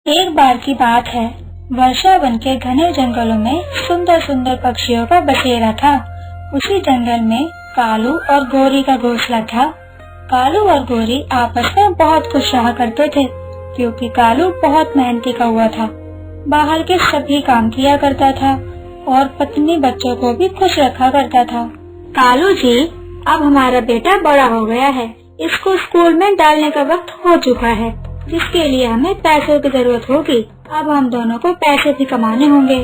एक बार की बात है, वर्षा वन के घने जंगलों में सुंदर सुंदर पक्षियों का बसेरा था। उसी जंगल में कालू और गोरी का घोंसला था। कालू और गोरी आपस में बहुत खुश रहा करते थे, क्योंकि कालू बहुत मेहनती कौवा था। बाहर के सभी काम किया करता था और पत्नी बच्चों को भी खुश रखा करता था। कालू जी, अब हमारा बेटा बड़ा हो गया है, इसको स्कूल में डालने का वक्त हो चुका है, जिसके लिए हमें पैसों की जरूरत होगी। अब हम दोनों को पैसे भी कमाने होंगे।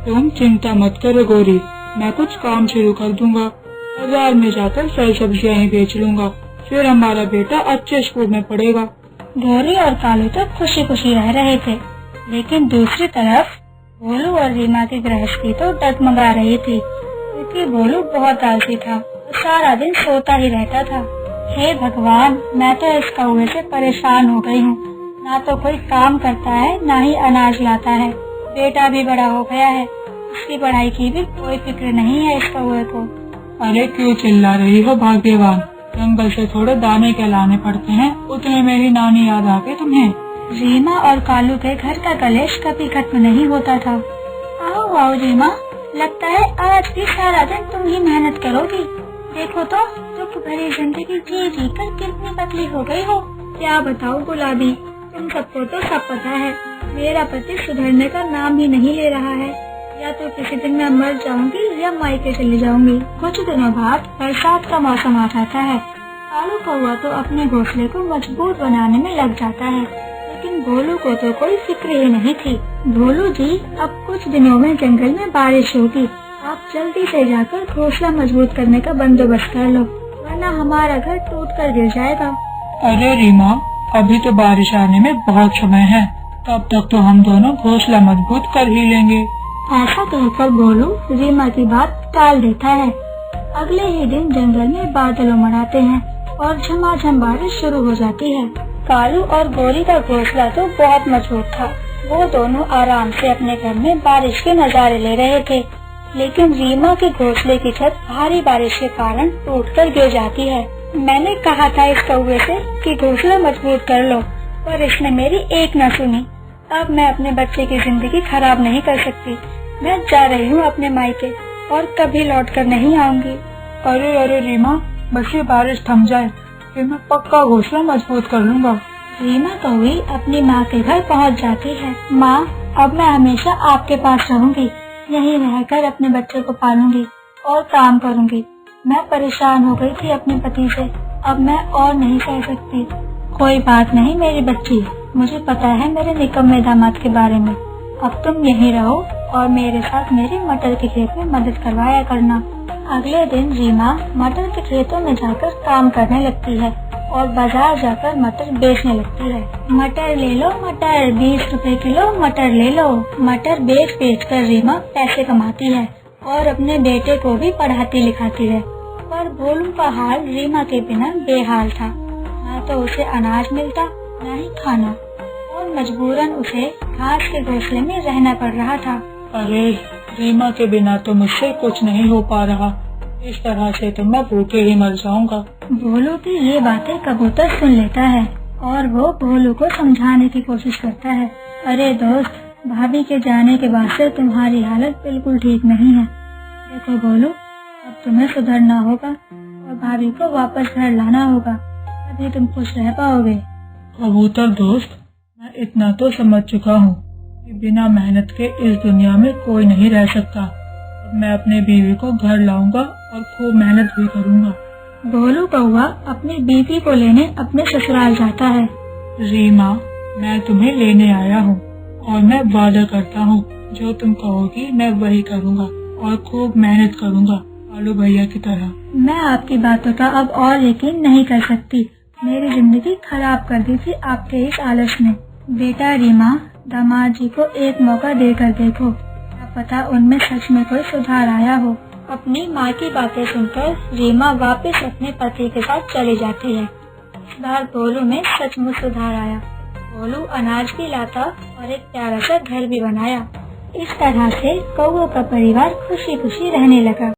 तुम चिंता मत करो गोरी, मैं कुछ काम शुरू कर दूंगा। बाजार में जाकर फल सब्जियां ही बेच लूंगा, फिर हमारा बेटा अच्छे स्कूल में पढ़ेगा। गोरी और कालू तो खुशी खुशी रह रहे थे, लेकिन दूसरी तरफ भोलू और रीमा की गृहस्थी तो डगमगा रही थी, क्योंकि भोलू बहुत आलसी था। वो सारा दिन सोता ही रहता था। हे भगवान, मैं तो इस कौवे से परेशान हो गई हूँ। ना तो कोई काम करता है, ना ही अनाज लाता है। बेटा भी बड़ा हो गया है, उसकी पढ़ाई की भी कोई फिक्र नहीं है इस कौवे को। अरे क्यों चिल्ला रही हो भाग्यवान, जंगल से थोड़े दाने के लाने पड़ते हैं, उतने में ही नानी याद आ गई तुम्हें। रीमा और कालू के घर का कलेश कभी खत्म नहीं होता था। आओ आओ रीमा, लगता है आज भी सारा दिन तुम ही मेहनत करोगी। देखो तो दुख भरी जिंदगी जी जी कर कितनी पतली हो गई हो। क्या बताओ गुलाबी, तुम सबको तो सब पता है, मेरा पति सुधरने का नाम ही नहीं ले रहा है। या तो किसी दिन मैं मर जाऊंगी या मायके चली जाऊंगी। कुछ दिनों बाद बरसात का मौसम आ जाता है। कालू कौवा तो अपने घोंसले को मजबूत बनाने में लग जाता है, लेकिन भोलू को तो कोई फिक्र ही नहीं थी। भोलू जी, अब कुछ दिनों में जंगल में बारिश होगी, आप जल्दी से जाकर घोंसला मजबूत करने का बंदोबस्त कर लो, वरना हमारा घर टूट कर गिर जाएगा। अरे रीमा, अभी तो बारिश आने में बहुत समय है, तब तक तो हम दोनों घोंसला मजबूत कर ही लेंगे। ऐसा कहकर भोलू रीमा की बात टाल देता है। अगले ही दिन जंगल में बादल उमड़ाते हैं और झमाझम बारिश शुरू हो जाती है। कालू और गोरी का घोंसला तो बहुत मजबूत था। वो दोनों आराम से अपने घर में बारिश के नजारे ले रहे थे, लेकिन रीमा के घोंसले की छत भारी बारिश के कारण टूटकर गिर जाती है। मैंने कहा था इस कौवे से कि घोंसला मजबूत कर लो, पर इसने मेरी एक न सुनी। अब मैं अपने बच्चे की जिंदगी खराब नहीं कर सकती। मैं जा रही हूँ अपने मायके और कभी लौट कर नहीं आऊंगी। अरे अरे रीमा, बस ये बारिश थम जाए, फिर मैं पक्का घोंसला मजबूत कर लूंगा। रीमा कौवी अपनी माँ के घर पहुँच जाती है। माँ, अब मैं हमेशा आपके पास रहूंगी, यहीं रहकर अपने बच्चे को पालूंगी और काम करूंगी। मैं परेशान हो गई थी अपने पति से, अब मैं और नहीं सह सकती। कोई बात नहीं मेरी बच्ची, मुझे पता है मेरे निकम्मे दामाद के बारे में। अब तुम यहीं रहो और मेरे साथ मेरे मटर के खेत में मदद करवाया करना। अगले दिन रीमा मटर के खेतों में जाकर काम करने लगती है और बाजार जाकर मटर बेचने लगती है। मटर ले लो मटर, 20 रुपए किलो मटर ले लो। मटर बेच कर रीमा पैसे कमाती है और अपने बेटे को भी पढ़ाती लिखाती है। पर भोलू का हाल रीमा के बिना बेहाल था। न तो उसे अनाज मिलता, न ही खाना, और मजबूरन उसे घास के घोंसले में रहना पड़ रहा था। अरे रीमा के बिना तो मुझसे कुछ नहीं हो पा रहा, इस तरह से तो मैं भूखे ही मर जाऊंगा। भोलू की ये बातें कबूतर सुन लेता है और वो भोलू को समझाने की कोशिश करता है। अरे दोस्त, भाभी के जाने के बाद से तुम्हारी हालत बिल्कुल ठीक नहीं है। देखो भोलू, अब तुम्हें सुधरना होगा और भाभी को वापस घर लाना होगा, तभी तुम खुश रह पाओगे। कबूतर दोस्त, मैं इतना तो समझ चुका हूँ कि बिना मेहनत के इस दुनिया में कोई नहीं रह सकता। अब मैं अपने बीवी को घर लाऊंगा और खूब मेहनत भी करूँगा। भोलू कौवा अपनी बीवी को लेने अपने ससुराल जाता है। रीमा, मैं तुम्हें लेने आया हूँ और मैं वादा करता हूँ जो तुम कहोगी मैं वही करूँगा और खूब मेहनत करूँगा, कालू भैया की तरह। मैं आपकी बातों का अब और यकीन नहीं कर सकती। मेरी जिंदगी खराब कर दी थी आपके इस आलस ने। बेटा रीमा, दामाद जी को एक मौका देकर देखो, क्या पता उनमें सच में कोई सुधार आया हो। अपनी माँ की बातें सुनकर रीमा वापस अपने पति के साथ चली जाती है। इस बार भोलू में सचमुच सुधार आया। भोलू अनाज भी लाता और एक प्यारा सा घर भी बनाया। इस तरह से कौवों का परिवार खुशी खुशी रहने लगा।